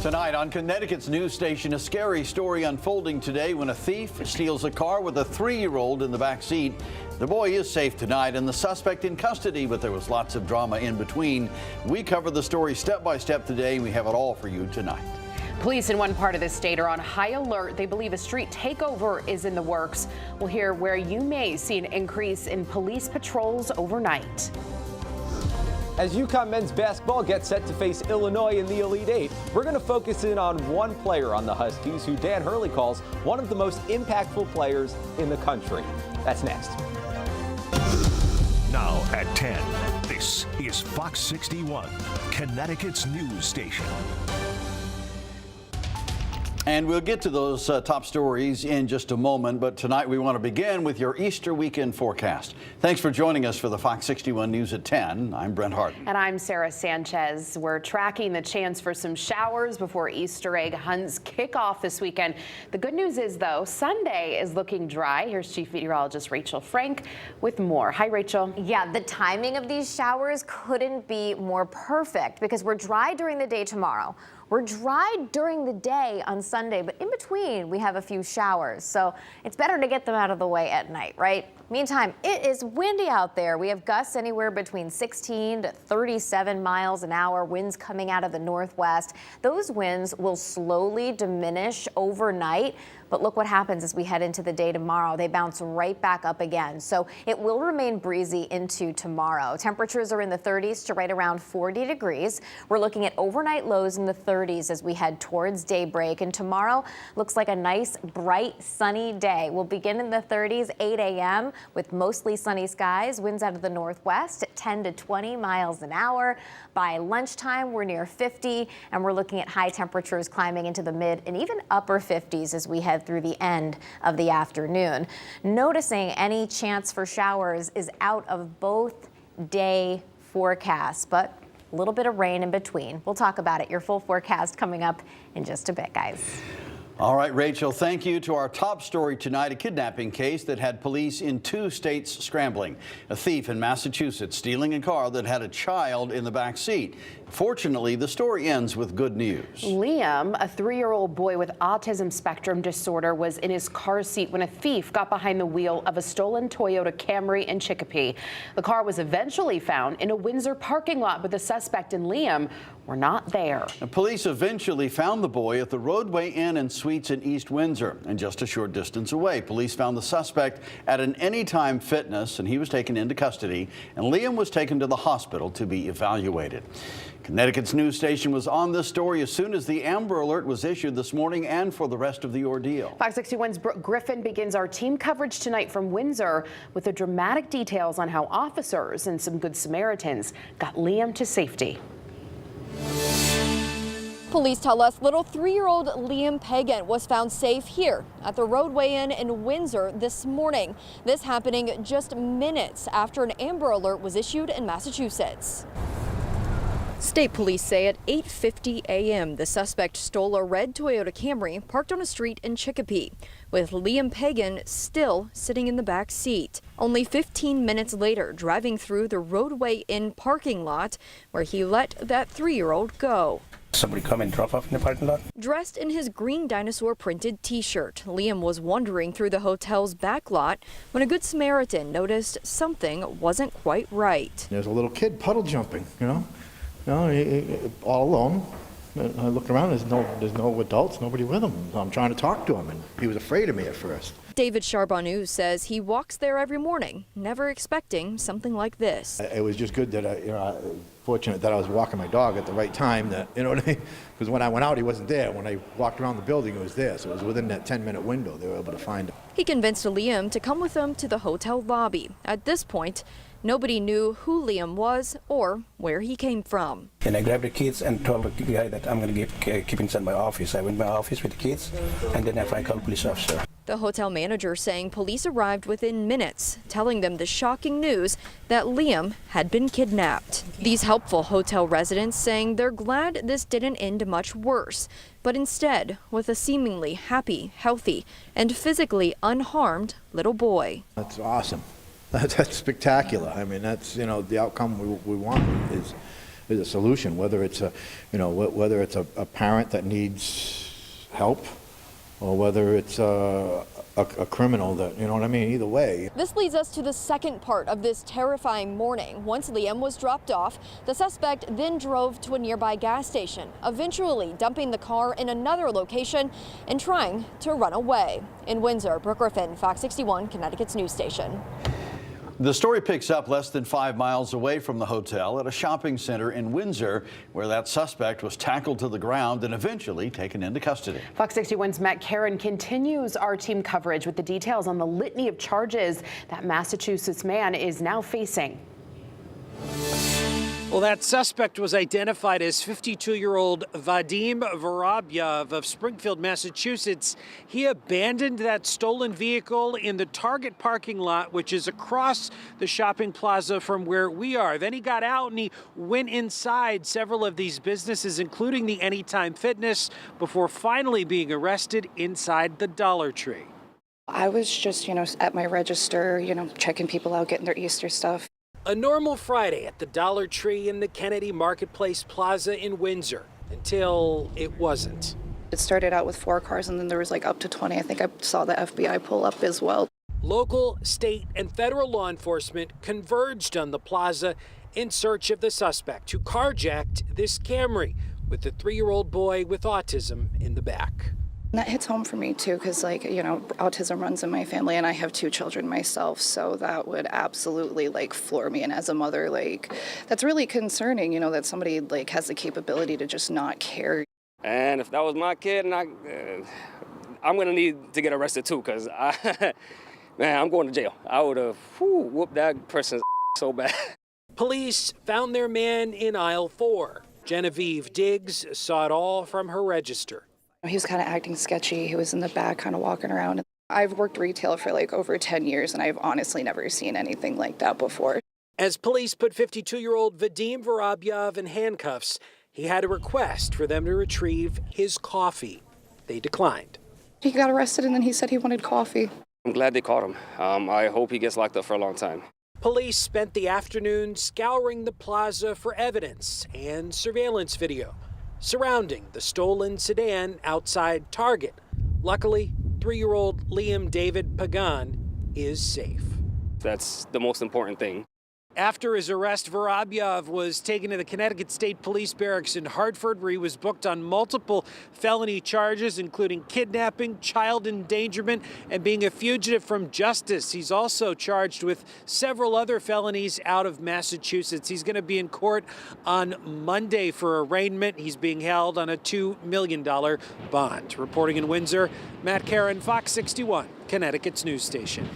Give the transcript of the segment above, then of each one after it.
Tonight on Connecticut's news station, a scary story unfolding today when a thief steals a car with a 3-year-old in the back seat. The boy is safe tonight and the suspect in custody, but there was lots of drama in between. We cover the story step by step today, and we have it all for you tonight. Police in one part of the state are on high alert. They believe a street takeover is in the works. We'll hear where you may see an increase in police patrols overnight. As UConn men's basketball gets set to face Illinois in the Elite Eight, we're going to focus in on one player on the Huskies who Dan Hurley calls one of the most impactful players in the country. That's next. Now at 10, this is Fox 61, Connecticut's news station. And we'll get to those top stories in just a moment, but tonight we want to begin with your Easter weekend forecast. Thanks for joining us for the Fox 61 News at 10. I'm Brent Harden. And I'm Sarah Sanchez. We're tracking the chance for some showers before Easter egg hunts kick off this weekend. The good news is, though, Sunday is looking dry. Here's Chief Meteorologist Rachel Frank with more. Hi, Rachel. Yeah, the timing of these showers couldn't be more perfect because we're dry during the day tomorrow. We're dry during the day on Sunday, but in between we have a few showers. So it's better to get them out of the way at night, right? Meantime, it is windy out there. We have gusts anywhere between 16 to 37 miles an hour, winds coming out of the northwest. Those winds will slowly diminish overnight. But look what happens as we head into the day tomorrow. They bounce right back up again. So it will remain breezy into tomorrow. Temperatures are in the 30s to right around 40 degrees. We're looking at overnight lows in the 30s as we head towards daybreak. And tomorrow looks like a nice, bright, sunny day. We'll begin in the 30s, 8 a.m. with mostly sunny skies. Winds out of the northwest at 10 to 20 miles an hour. By lunchtime, we're near 50, and we're looking at high temperatures climbing into the mid and even upper 50s as we head through the end of the afternoon. Noticing any chance for showers is out of both day forecasts, but a little bit of rain in between. We'll talk about it. Your full forecast coming up in just a bit, guys. All right, Rachel, thank you. To our top story tonight, a kidnapping case that had police in 2 states scrambling. A thief in Massachusetts stealing a car that had a child in the back seat. Fortunately, the story ends with good news. Liam, a 3-year-old boy with autism spectrum disorder, was in his car seat when a thief got behind the wheel of a stolen Toyota Camry in Chicopee. The car was eventually found in a Windsor parking lot, but the suspect and Liam were not there. And police eventually found the boy at the Roadway Inn and Suites in East Windsor, and just a short distance away. Police found the suspect at an Anytime Fitness, and he was taken into custody, and Liam was taken to the hospital to be evaluated. Connecticut's news station was on this story as soon as the Amber Alert was issued this morning and for the rest of the ordeal. Fox 61's Brooke Griffin begins our team coverage tonight from Windsor with the dramatic details on how officers and some Good Samaritans got Liam to safety. Police tell us little 3-year-old Liam Pagan was found safe here at the Roadway Inn in Windsor this morning. This happening just minutes after an Amber Alert was issued in Massachusetts. State police say at 8:50 a.m. the suspect stole a red Toyota Camry parked on a street in Chicopee, with Liam Pagan still sitting in the back seat. Only 15 minutes later, driving through the Roadway Inn parking lot where he let that 3-year-old go. Somebody come and drop off in the parking lot. Dressed in his green dinosaur printed t-shirt, Liam was wandering through the hotel's back lot when a Good Samaritan noticed something wasn't quite right. There's a little kid puddle jumping, all alone. I looked around, there's no adults, nobody with him. I'm trying to talk to him, and he was afraid of me at first. David Charbonneau says he walks there every morning, never expecting something like this. It was just good that fortunate that I was walking my dog at the right time. That what I mean? Because when I went out, he wasn't there. When I walked around the building, he was there. So it was within that 10-minute window they were able to find him. He convinced Liam to come with him to the hotel lobby. At this point, nobody knew who Liam was or where he came from. And I grabbed the kids and told the guy that I'm going to keep inside my office. I went to my office with the kids, and then I called a police officer. The hotel manager saying police arrived within minutes, telling them the shocking news that Liam had been kidnapped. These helpful hotel residents saying they're glad this didn't end much worse, but instead with a seemingly happy, healthy, and physically unharmed little boy. That's awesome. That's spectacular. I mean, that's, the outcome we want is is a solution, whether it's a, whether it's a parent that needs help, or whether it's a criminal that, you know what I mean, either way. This leads us to the second part of this terrifying morning. Once Liam was dropped off, the suspect then drove to a nearby gas station, eventually dumping the car in another location and trying to run away. In Windsor, Brooke Griffin, Fox 61, Connecticut's news station. The story picks up less than 5 miles away from the hotel at a shopping center in Windsor, where that suspect was tackled to the ground and eventually taken into custody. Fox 61's Matt Caron continues our team coverage with the details on the litany of charges that Massachusetts man is now facing. Well, that suspect was identified as 52-year-old Vadim Vorobyev of Springfield, Massachusetts. He abandoned that stolen vehicle in the Target parking lot, which is across the shopping plaza from where we are. Then he got out and he went inside several of these businesses, including the Anytime Fitness, before finally being arrested inside the Dollar Tree. I was just, at my register, checking people out, getting their Easter stuff. A normal Friday at the Dollar Tree in the Kennedy Marketplace Plaza in Windsor, until it wasn't. It started out with 4 cars and then there was like up to 20. I think I saw the FBI pull up as well. Local, state, and federal law enforcement converged on the plaza in search of the suspect who carjacked this Camry with the 3-year-old boy with autism in the back. And that hits home for me too, because autism runs in my family and I have 2 children myself, so that would absolutely floor me. And as a mother, that's really concerning, that somebody has the capability to just not care. And if that was my kid, and I'm gonna need to get arrested too, because man, I'm going to jail. I would have whooped that person's so bad. Police found their man in aisle 4. Genevieve Diggs saw it all from her register. He was kind of acting sketchy. He was in the back kind of walking around. I've worked retail for over 10 years and I've honestly never seen anything like that before. As police put 52-year-old Vadim Vorobyev in handcuffs, he had a request for them to retrieve his coffee. They declined. He got arrested and then he said he wanted coffee. I'm glad they caught him. I hope he gets locked up for a long time. Police spent the afternoon scouring the plaza for evidence and surveillance video surrounding the stolen sedan outside Target. Luckily, 3-year-old Liam David Pagan is safe. That's the most important thing. After his arrest, Vorobyev was taken to the Connecticut State Police Barracks in Hartford, where he was booked on multiple felony charges, including kidnapping, child endangerment, and being a fugitive from justice. He's also charged with several other felonies out of Massachusetts. He's going to be in court on Monday for arraignment. He's being held on a $2 million bond. Reporting in Windsor, Matt Caron, Fox 61, Connecticut's news station.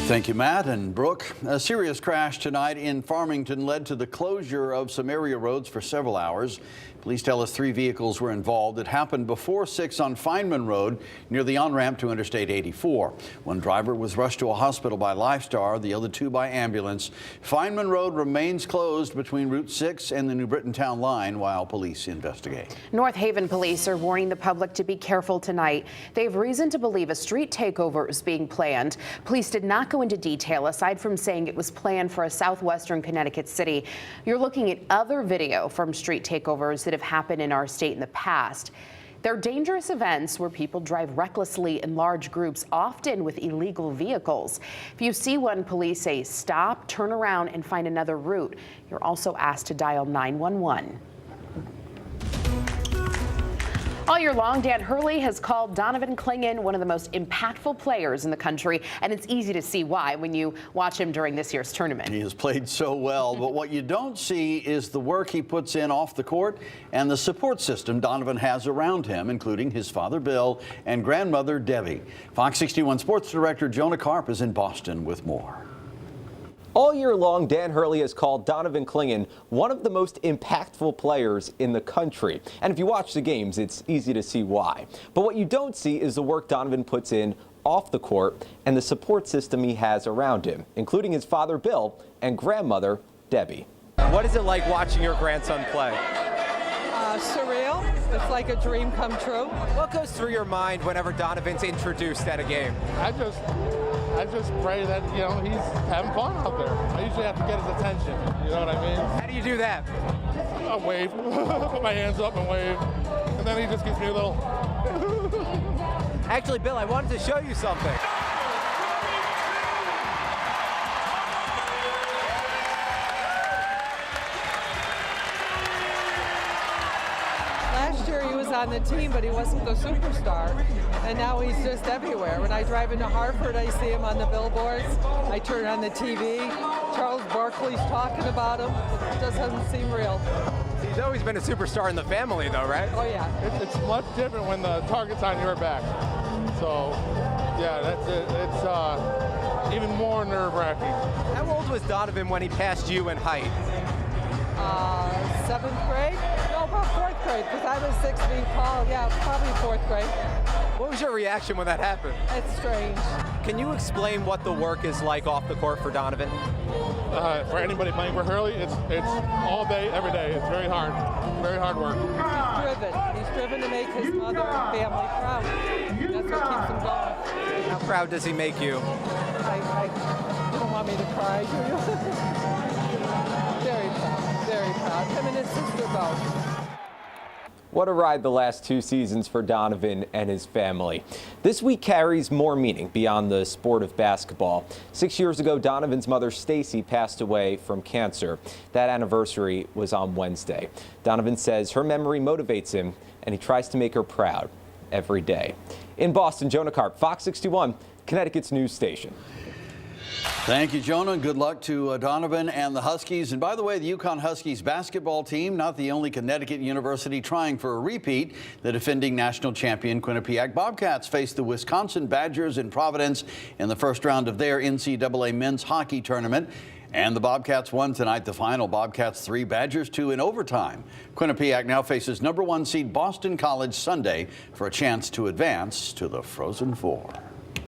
Thank you, Matt and Brooke. A serious crash tonight in Farmington led to the closure of some area roads for several hours. Police tell us 3 vehicles were involved. It happened before 6 on Feynman Road near the on-ramp to Interstate 84. One driver was rushed to a hospital by Lifestar, the other 2 by ambulance. Feynman Road remains closed between Route 6 and the New Britain Town line while police investigate. North Haven police are warning the public to be careful tonight. They have reason to believe a street takeover is being planned. Police did not go into detail aside from saying it was planned for a southwestern Connecticut city. You're looking at other video from street takeovers that have happened in our state in the past. They're dangerous events where people drive recklessly in large groups, often with illegal vehicles. If you see one, police say stop, turn around, and find another route. You're also asked to dial 911. All year long, Dan Hurley has called Donovan Clingan one of the most impactful players in the country, and it's easy to see why when you watch him during this year's tournament. He has played so well, but what you don't see is the work he puts in off the court and the support system Donovan has around him, including his father, Bill, and grandmother, Debbie. Fox 61 Sports Director Jonah Karp is in Boston with more. All year long, Dan Hurley has called Donovan Clingan one of the most impactful players in the country. And if you watch the games, it's easy to see why. But what you don't see is the work Donovan puts in off the court and the support system he has around him, including his father, Bill, and grandmother, Debbie. What is it like watching your grandson play? Surreal. It's like a dream come true. What goes through your mind whenever Donovan's introduced at a game? I just pray that, he's having fun out there. I usually have to get his attention, you know what I mean? How do you do that? I wave, put my hands up and wave, and then he just gives me a little. Actually, Bill, I wanted to show you something. Last year he was on the team, but he wasn't the superstar. And now he's just everywhere. When I drive into Hartford, I see him on the billboards. I turn on the TV. Charles Barkley's talking about him. It just doesn't seem real. He's always been a superstar in the family, though, right? Oh, yeah. It's much different when the target's on your back. So, yeah, that's it. It's even more nerve-wracking. How old was Donovan when he passed you in height? 7th grade? No, about 4th grade, because I was 6 feet tall. Yeah, probably 4th grade. What was your reaction when that happened? It's strange. Can you explain what the work is like off the court for Donovan? For anybody playing for Hurley, it's all day, every day. It's very hard work. He's driven. He's driven to make his mother and family proud. That's what keeps him going. How proud does he make you? You don't want me to cry, do you? Very proud, very proud. Him and his sister both. What a ride the last 2 seasons for Donovan and his family. This week carries more meaning beyond the sport of basketball. 6 years ago, Donovan's mother, Stacy, passed away from cancer. That anniversary was on Wednesday. Donovan says her memory motivates him, and he tries to make her proud every day. In Boston, Jonah Karp, Fox 61, Connecticut's news station. Thank you, Jonah. Good luck to Donovan and the Huskies. And by the way, the UConn Huskies basketball team, not the only Connecticut university trying for a repeat. The defending national champion Quinnipiac Bobcats face the Wisconsin Badgers in Providence in the first round of their NCAA men's hockey tournament. And the Bobcats won tonight the final. Bobcats 3, Badgers 2 in overtime. Quinnipiac now faces #1 seed Boston College Sunday for a chance to advance to the Frozen Four.